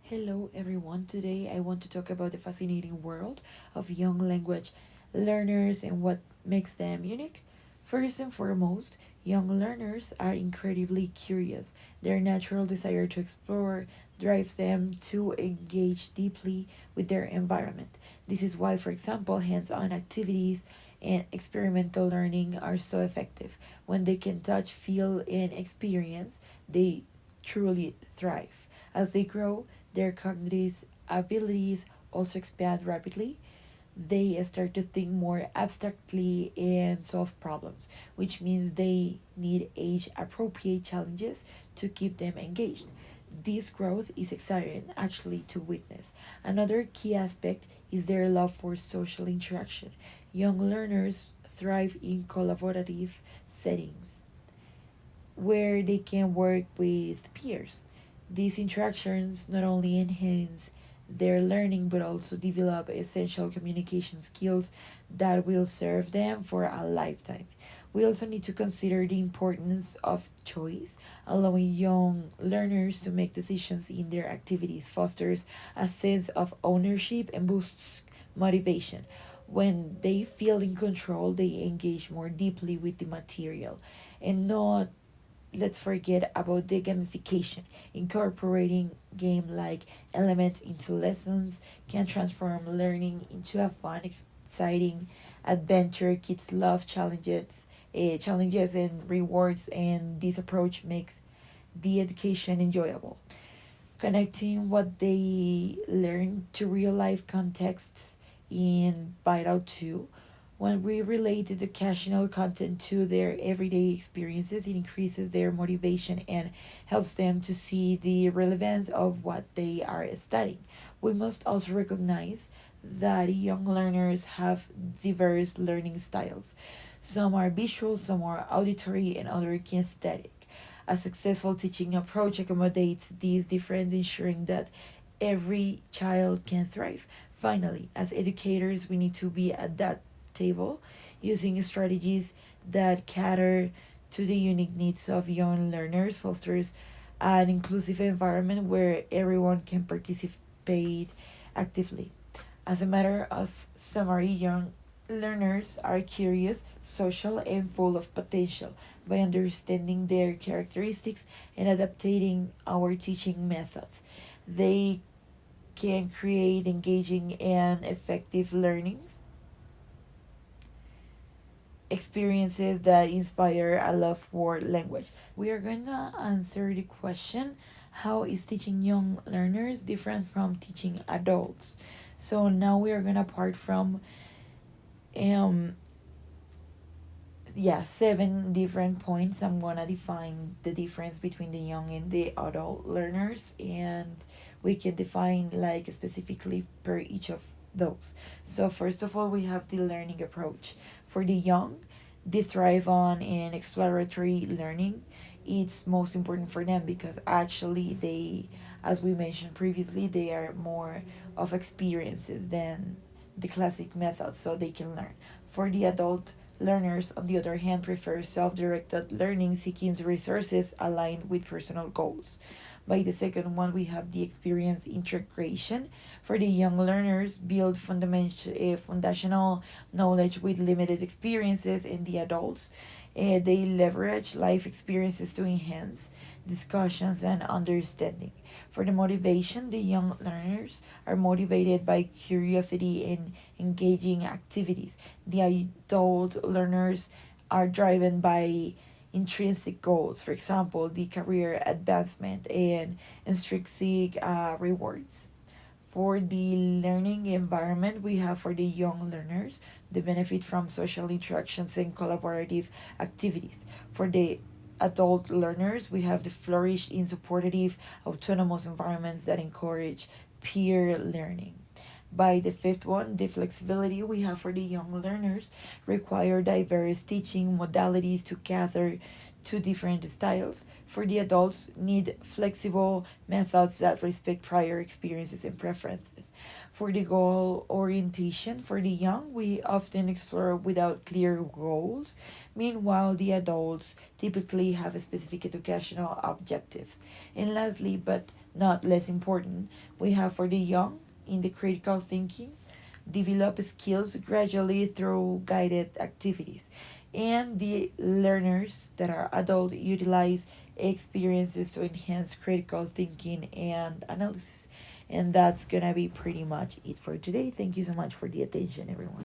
Hello everyone. Today I want to talk about the fascinating world of young language learners and what makes them unique. First and foremost, young learners are incredibly curious. Their natural desire to explore drives them to engage deeply with their environment. This is why, for example, hands on activities and experimental learning are so effective. When they can touch, feel, and experience, they truly thrive. As they grow, their cognitive abilities also expand rapidly. They start to think more abstractly and solve problems, which means they need age appropriate challenges to keep them engaged. This growth is exciting actually to witness. Another key aspect is their love for social interaction. Young learners thrive in collaborative settings where they can work with peers. These interactions not only enhance their learning but also develop essential communication skills that will serve them for a lifetime. We also need to consider the importance of choice. Allowing young learners to make decisions in their activities fosters a sense of ownership and boosts motivation. When they feel in control, they engage more deeply with the material and not let's forget about the gamification. Incorporating game like elements into lessons can transform learning into a fun, exciting adventure. Kids love challenges and rewards, and this approach makes the education enjoyable. Connecting what they learn to real life contexts in vital too. When we relate the educational content to their everyday experiences, it increases their motivation and helps them to see the relevance of what they are studying. We must also recognize that young learners have diverse learning styles. Some are visual, some are auditory, and others kinesthetic. A successful teaching approach accommodates these different, ensuring that every child can thrive. Finally, as educators, we need to be adaptable, using strategies that cater to the unique needs of young learners, fosters an inclusive environment where everyone can participate actively. As a matter of summary, young learners are curious, social, and full of potential. By understanding their characteristics and adapting our teaching methods, they can create engaging and effective learnings experiences that inspire a love for language. We are going to answer the question, how is teaching young learners different from teaching adults? So now we are going to part from um seven different points. I'm gonna define the difference between the young and the adult learners, and we can define like specifically per each of those. So first of all, we have the learning approach. For the young, they thrive on an exploratory learning. It's most important for them because actually they, as we mentioned previously, they are more of experiences than the classic methods, so they can learn. For the adult learners, on the other hand, prefer self directed learning, seeking resources aligned with personal goals. By the second one, we have the experience integration. For the young learners, build foundational knowledge with limited experiences, and the adults, they leverage life experiences to enhance discussions and understanding. For the motivation, the young learners are motivated by curiosity and engaging activities. The adult learners are driven by intrinsic goals, for example, the career advancement and intrinsic rewards. For the learning environment, we have for the young learners the benefit from social interactions and collaborative activities. For the adult learners, we have the flourish in supportive, autonomous environments that encourage peer learning. By the fifth one, the flexibility we have for the young learners require diverse teaching modalities to gather two different styles. For the adults, need flexible methods that respect prior experiences and preferences. For the goal orientation, for the young, we often explore without clear goals. Meanwhile, the adults typically have specific educational objectives. And lastly, but not less important, we have for the young in the critical thinking, develop skills gradually through guided activities. And the learners that are adult utilize experiences to enhance critical thinking and analysis. And that's gonna be pretty much it for today. Thank you so much for the attention, everyone.